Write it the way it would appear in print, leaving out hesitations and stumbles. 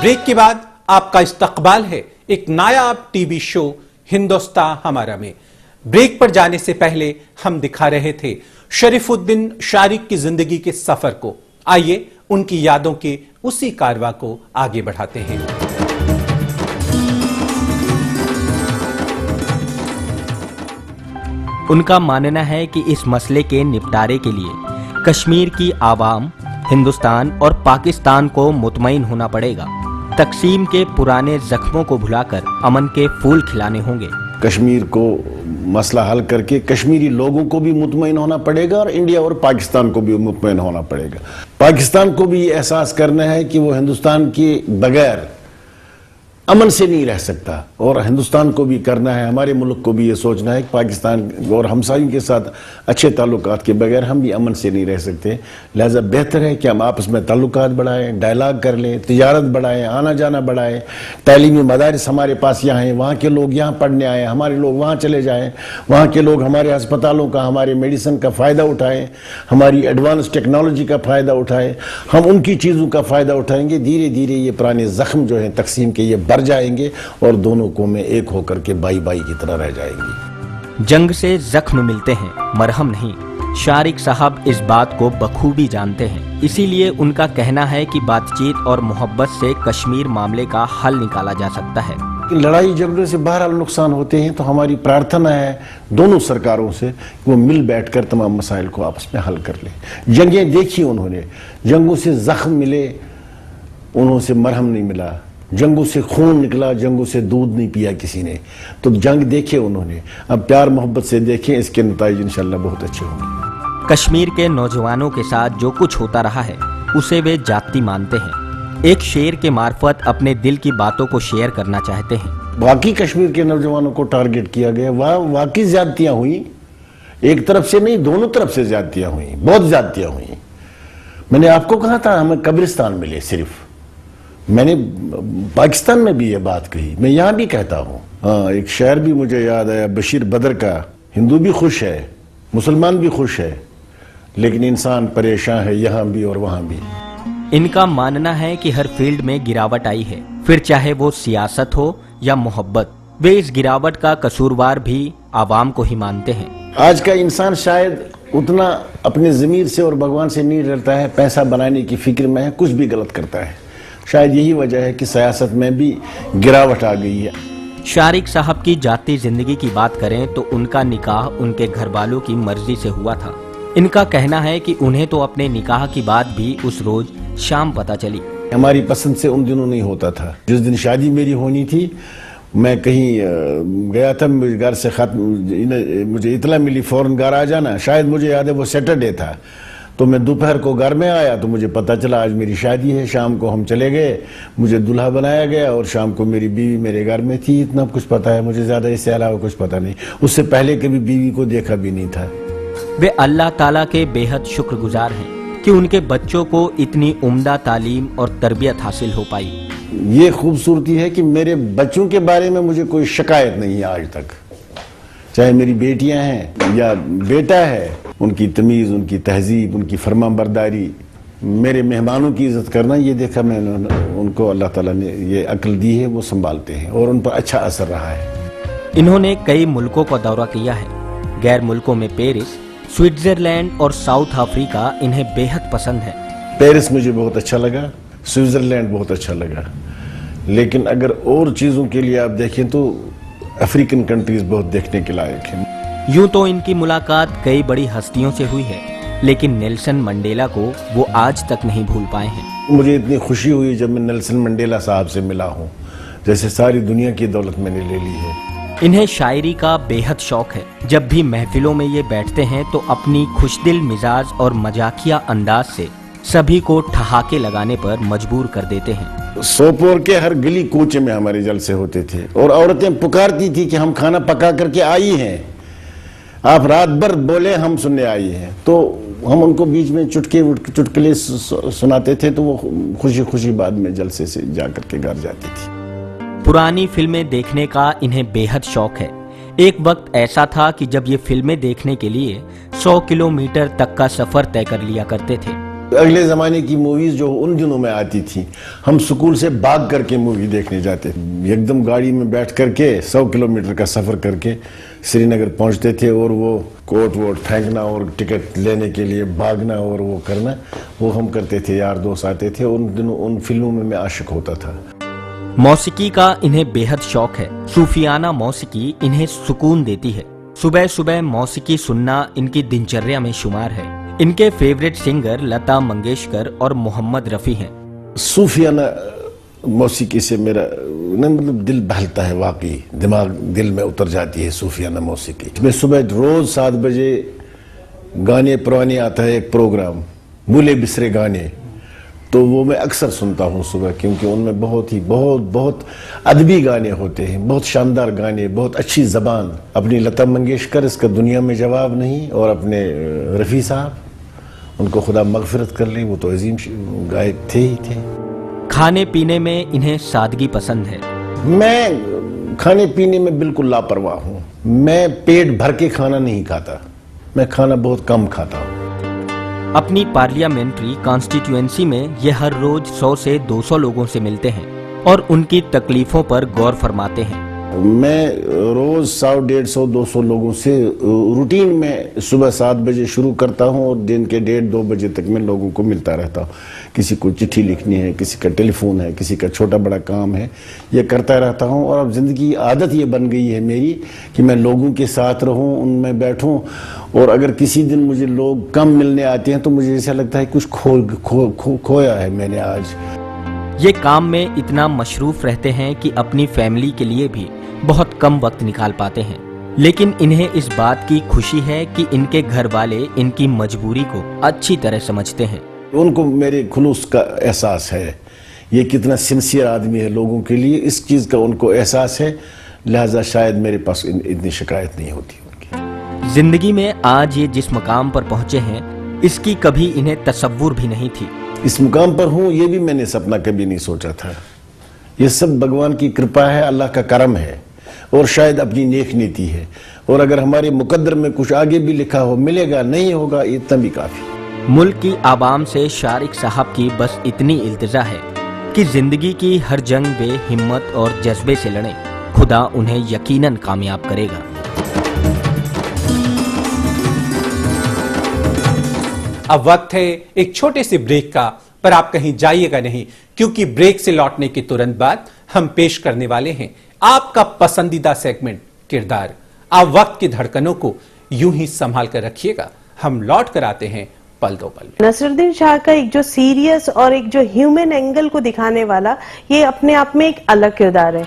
Break के बाद आपका इस्तकबाल है एक नायाब टीवी शो हिंदुस्तान हमारा में। ब्रेक पर जाने से पहले हम दिखा रहे थे शरीफुद्दीन शारिक की जिंदगी के सफर को। आइए उनकी यादों के उसी कारवां को आगे बढ़ाते हैं। उनका मानना है कि इस मसले के निपटारे के लिए कश्मीर की आवाम, हिंदुस्तान और पाकिस्तान को मुतमईन होना पड़ेगा। तकसीम के पुराने जख्मों को भुलाकर अमन के फूल खिलाने होंगे। कश्मीर को मसला हल करके कश्मीरी लोगों को भी मुतमईन होना पड़ेगा और इंडिया और पाकिस्तान को भी मुतमईन होना पड़ेगा। पाकिस्तान को भी एहसास करना है कि वो हिंदुस्तान के बगैर अमन से नहीं रह सकता, और हिंदुस्तान को भी करना है, हमारे मुल्क को भी ये सोचना है कि पाकिस्तान और हमसायों के साथ अच्छे ताल्लुकात के बगैर हम भी अमन से नहीं रह सकते। लिहाजा बेहतर है कि हम आपस में ताल्लुकात बढ़ाएं, डायलाग कर लें, तिजारत बढ़ाएं, आना जाना बढ़ाएं, तालीमी मदारिस हमारे पास यहाँ हैं, वहाँ के लोग यहाँ पढ़ने आए, हमारे लोग वहाँ चले जाएँ, वहाँ के लोग हमारे अस्पतालों का, हमारे मेडिसिन का फ़ायदा उठाएँ, हमारी एडवांस टेक्नोलॉजी का फ़ायदा उठाएँ, हम उनकी चीज़ों का फ़ायदा उठाएँगे। धीरे धीरे ये पुराने ज़ख्म जो हैं तकसीम के, ये जाएंगे और दोनों कौमें एक होकर के बाई बाई की तरह रह जाएंगी। जंग से जख्म मिलते हैं, मरहम नहीं। शारिक साहब इस बात को बखूबी जानते हैं, इसीलिए उनका कहना है कि बातचीत और मोहब्बत से कश्मीर मामले का हल निकाला जा सकता है। लड़ाई झगड़े से बहरहाल नुकसान होते हैं, तो हमारी प्रार्थना है दोनों सरकारों से कि वो मिल बैठकर तमाम मसाइल को आपस में हल कर ले। जंगें देखी उन्होंने, जंगों से जख्म मिले, उन्हों से मरहम नहीं मिला, जंगों से खून निकला, जंगों से दूध नहीं पिया किसी ने। तो जंग देखे उन्होंने, अब प्यार मोहब्बत से देखें, इसके नतीजे इंशाल्लाह बहुत अच्छे होंगे। कश्मीर के नौजवानों के साथ जो कुछ होता रहा है उसे वे जाति मानते हैं। एक शेर के मार्फत अपने दिल की बातों को शेयर करना चाहते हैं। वाकई कश्मीर के नौजवानों को टारगेट किया गया, वहाँ वाकई ज्यादतियाँ हुई, एक तरफ से नहीं दोनों तरफ से ज्यादतियाँ हुई, बहुत ज्यादतियाँ हुई। मैंने आपको कहा था हमें कब्रिस्तान मिले, सिर्फ मैंने पाकिस्तान में भी ये बात कही, मैं यहाँ भी कहता हूँ। हाँ, एक शायर भी मुझे याद आया बशीर बदर का, हिंदू भी खुश है, मुसलमान भी खुश है, लेकिन इंसान परेशान है यहाँ भी और वहाँ भी। इनका मानना है कि हर फील्ड में गिरावट आई है, फिर चाहे वो सियासत हो या मोहब्बत। वे इस गिरावट का कसूरवार भी आवाम को ही मानते हैं। आज का इंसान शायद उतना अपने ज़मीर से और भगवान से नहीं डरता है, पैसा बनाने की फिक्र में है, कुछ भी गलत करता है। शायद यही वजह है कि सियासत में भी गिरावट आ गई है। शारिक साहब की जाती जिंदगी की बात करें तो उनका निकाह उनके घर वालों की मर्जी से हुआ था। इनका कहना है कि उन्हें तो अपने निकाह की बात भी उस रोज शाम पता चली। हमारी पसंद से उन दिनों नहीं होता था। जिस दिन शादी मेरी होनी थी, मैं कहीं गया था, मुझे घर से खत, मुझे इतला मिली फौरन घर आ जाना। शायद मुझे याद है वो सैटरडे था, तो मैं दोपहर को घर में आया तो मुझे पता चला आज मेरी शादी है। शाम को हम चले गए, मुझे दूल्हा बनाया गया और शाम को मेरी बीवी मेरे घर में थी। इतना कुछ पता है मुझे, ज़्यादा इससे अलावा कुछ पता नहीं। उससे पहले कभी बीवी को देखा भी नहीं था। वे अल्लाह ताला के बेहद शुक्रगुजार हैं कि उनके बच्चों को इतनी उम्दा तालीम और तरबियत हासिल हो पाई। ये खूबसूरती है कि मेरे बच्चों के बारे में मुझे कोई शिकायत नहीं है आज तक, चाहे मेरी बेटियां हैं या बेटा है। उनकी तमीज़, उनकी तहजीब, उनकी फरमाबरदारी, मेरे मेहमानों की इज़्ज़त करना, ये देखा मैंने उनको। अल्लाह ताला ने ये अक्ल दी है, वो संभालते हैं और उन पर अच्छा असर रहा है। इन्होंने कई मुल्कों का दौरा किया है। गैर मुल्कों में पेरिस, स्विट्जरलैंड और साउथ अफ्रीका इन्हें बेहद पसंद है। पेरिस मुझे बहुत अच्छा लगा, स्विट्जरलैंड बहुत अच्छा लगा, लेकिन अगर और चीज़ों के लिए आप देखें तो अफ्रीकन कंट्रीज बहुत देखने के लायक हैं। यूं तो इनकी मुलाकात कई बड़ी हस्तियों से हुई है, लेकिन नेल्सन मंडेला को वो आज तक नहीं भूल पाए हैं। मुझे इतनी खुशी हुई जब मैं नेल्सन मंडेला साहब से मिला हूँ, जैसे सारी दुनिया की दौलत मैंने ले ली है। इन्हें शायरी का बेहद शौक है। जब भी महफिलों में ये बैठते हैं तो अपनी खुशदिल मिजाज और मजाकिया अंदाज से सभी को ठहाके लगाने पर मजबूर कर देते हैं। सोपोर के हर गली कूचे में हमारे जलसे होते थे और औरतें पुकारती थी कि हम खाना पका करके आई हैं, आप रात भर बोले हम सुनने आई हैं। तो हम उनको बीच में चुटकुले सुनाते थे, तो वो खुशी खुशी बाद में जलसे से जा करके घर जाती थी। पुरानी फिल्में देखने का इन्हें बेहद शौक है। एक वक्त ऐसा था कि जब ये फिल्में देखने के लिए 100 किलोमीटर तक का सफर तय कर लिया करते थे। اگلے زمانے کی موویز جو ان دنوں میں آتی تھی، ہم سکول سے بھاگ کر کے مووی دیکھنے جاتے تھے، ایک دم گاڑی میں بیٹھ کر کے 100 کلومیٹر کا سفر کر کے سری نگر پہنچتے تھے، اور وہ کوٹ ووٹ پھینکنا اور ٹکٹ لینے کے لیے بھاگنا اور وہ کرنا، وہ ہم کرتے تھے، یار دوست آتے تھے۔ ان دنوں ان فلموں میں عاشق ہوتا تھا۔ موسیقی کا انہیں بے حد شوق ہے۔ صوفیانہ موسیقی انہیں سکون دیتی ہے۔ صبح صبح موسیقی سننا ان کی دنچریا میں شمار ہے۔ ان کے فیوریٹ سنگر لتا منگیشکر اور محمد رفیع ہیں۔ صوفیانہ موسیقی سے میرا مطلب دل بہلتا ہے، واقعی دماغ دل میں اتر جاتی ہے صوفیانہ موسیقی۔ میں صبح روز 7 بجے گانے پرانے آتا ہے، ایک پروگرام بھولے بسرے گانے، تو وہ میں اکثر سنتا ہوں صبح، کیونکہ ان میں بہت ادبی گانے ہوتے ہیں، بہت شاندار گانے، بہت اچھی زبان۔ اپنی لتا منگیشکر، اس کا دنیا میں جواب نہیں، اور اپنے رفیع صاحب، ان کو خدا مغفرت کر لے، وہ تو عظیم گائک تھے ہی تھے۔ کھانے پینے میں انہیں سادگی پسند ہے۔ میں کھانے پینے میں بالکل لاپرواہ ہوں۔ میں پیٹ بھر کے کھانا نہیں کھاتا، میں کھانا بہت کم کھاتا ہوں۔ اپنی پارلیمنٹری کانسٹیٹوئنسی میں یہ ہر روز 100 سے 200 لوگوں سے ملتے ہیں اور ان کی تکلیفوں پر غور فرماتے ہیں۔ میں روز 100، 150، 200 لوگوں سے روٹین میں صبح 7 بجے شروع کرتا ہوں، اور دن کے 1:30، 2 بجے تک میں لوگوں کو ملتا رہتا ہوں۔ کسی کو چٹھی لکھنی ہے، کسی کا ٹیلی فون ہے، کسی کا چھوٹا بڑا کام ہے، یہ کرتا رہتا ہوں۔ اور اب زندگی عادت یہ بن گئی ہے میری کہ میں لوگوں کے ساتھ رہوں، ان میں بیٹھوں، اور اگر کسی دن مجھے لوگ کم ملنے آتے ہیں تو مجھے ایسا لگتا ہے کچھ کھویا ہے میں نے آج۔ یہ کام میں اتنا مصروف رہتے ہیں کہ اپنی فیملی کے لیے بھی بہت کم وقت نکال پاتے ہیں، لیکن انہیں اس بات کی خوشی ہے کہ ان کے گھر والے ان کی مجبوری کو اچھی طرح سمجھتے ہیں۔ ان کو میرے خلوص کا احساس ہے، یہ کتنا سنسیئر آدمی ہے لوگوں کے لیے، اس چیز کا ان کو احساس ہے، لہذا شاید میرے پاس اتنی شکایت نہیں ہوتی ان کی۔ زندگی میں آج یہ جس مقام پر پہنچے ہیں، اس کی کبھی انہیں تصور بھی نہیں تھی۔ اس مقام پر ہوں یہ بھی میں نے سپنا کبھی نہیں سوچا تھا۔ یہ سب بھگوان کی کرپا ہے، اللہ کا کرم ہے، اور شاید اپنی نیک نیتی ہے، اور اگر ہمارے مقدر میں کچھ آگے بھی لکھا ہو، ملے گا نہیں ہوگا، اتنا بھی کافی۔ ملک کی عوام سے شارق صاحب کی بس اتنی التجا ہے کہ زندگی کی ہر جنگ بے ہمت اور جذبے سے لڑیں، خدا انہیں یقیناً کامیاب کرے گا۔ اب وقت ہے ایک چھوٹے سے بریک کا، پر آپ کہیں جائیے گا نہیں، کیونکہ بریک سے لوٹنے کے ترنت بعد ہم پیش کرنے والے ہیں آپ کا پسندیدہ سیگمنٹ کردار۔ آپ وقت کی دھڑکنوں کو یوں ہی سنبھال کر رکھیے گا، ہم لوٹ کر آتے ہیں پل دو پل میں۔ نصرالدین شاہ کا ایک جو سیریس اور ایک جو ہیومن اینگل کو دکھانے والا، یہ اپنے آپ میں ایک الگ کردار ہے۔